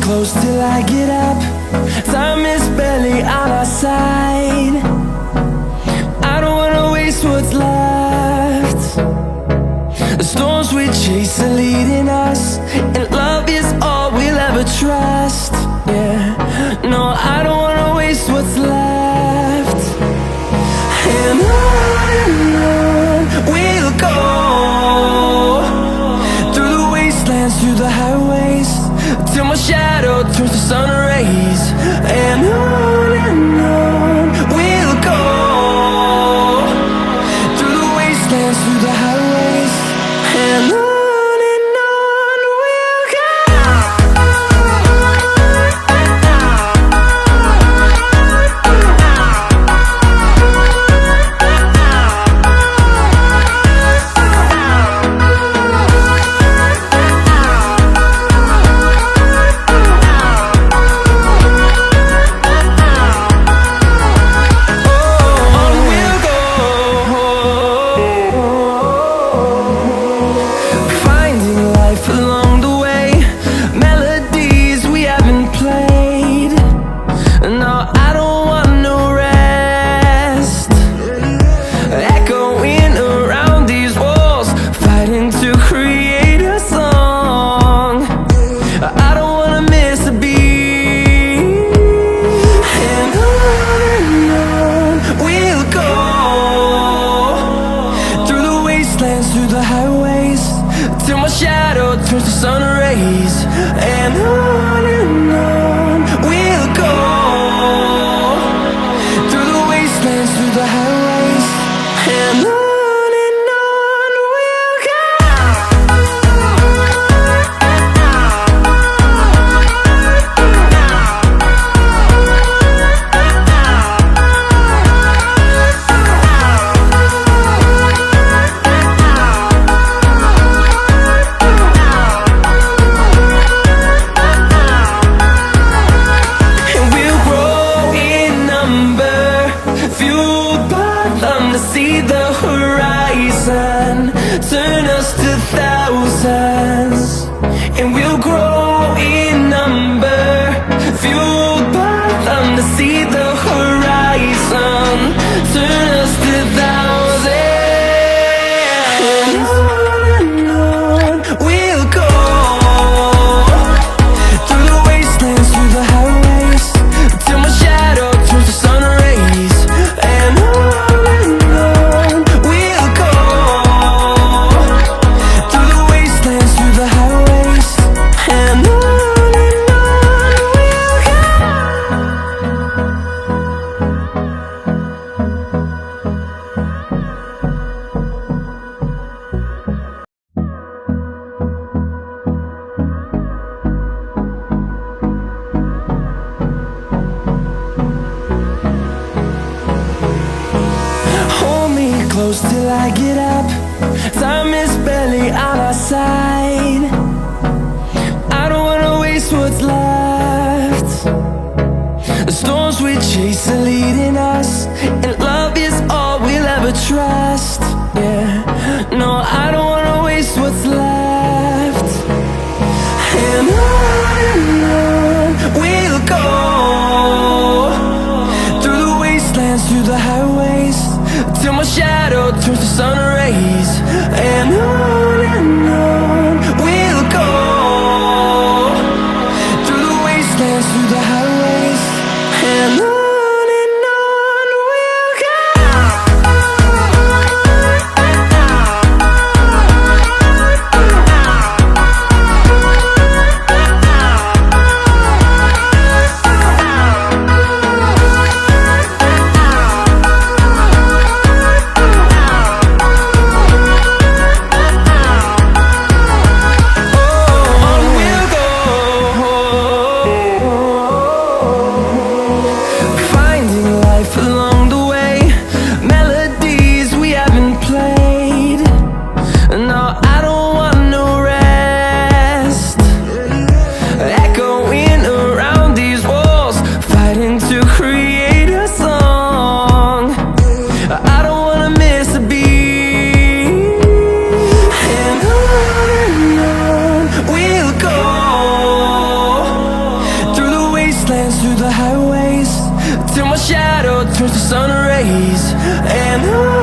close till I get up. Time is barely on our side. I don't wanna waste what's left. The storms we chase are leading us, and love is all we'll ever trust. Yeah, no, I don't wanna waste what's left. And on we'll go, through the wastelands, through the highways, till my shadow turns to sun rays. And on we'll go, through the wastelands, through the highways, and on we'll go. Through the highways, till my shadow turns to sun rays. And on we'll go, through the wastelands, through the highways, and on we'll go. See the horizon turn us to thousands, and we'll grow in number, fueled by them. To see the horizon turn us to thousands, and on we'll go, through the wastelands, through the highways, till my shadow turns to sun rays. And close till I get up. Time is barely on our side. I don't wanna waste what's left. The storms we chase are leading us, and love is all we'll ever trust. Yeah, no, I don't wanna waste what's left. And on we'll go, through the wastelands, through the highways, till my shadow turns to sun rays. And on we'll go, through the wastelands, through the highways, and on we'll go. till my shadow turns to sun rays. And on